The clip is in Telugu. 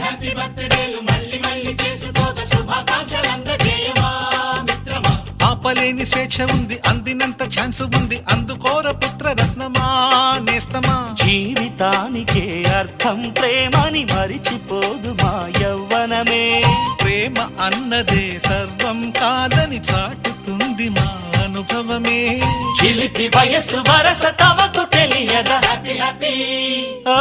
హ్యాపీ బర్త్డేలు మళ్ళీ మళ్ళీ చేసుకోక శుభాకాంక్షలందజేయమా మిత్రమా. ఆపలేని స్వేచ్ఛ ఉంది, అందినంత ఛాన్స్ ఉంది, అందుకోర పుత్ర రత్నమా నేస్తమా. జీవితానికే అర్థం ప్రేమని మరిచిపోదు మా యవ్వనమే. ప్రేమ అన్నదే సర్వం కాదని చాటుతుంది మా అనుభవమే. చిలిపి వయస్సు వరస తమకు తెలియదా. హ్యాపీ హ్యాపీ ఓ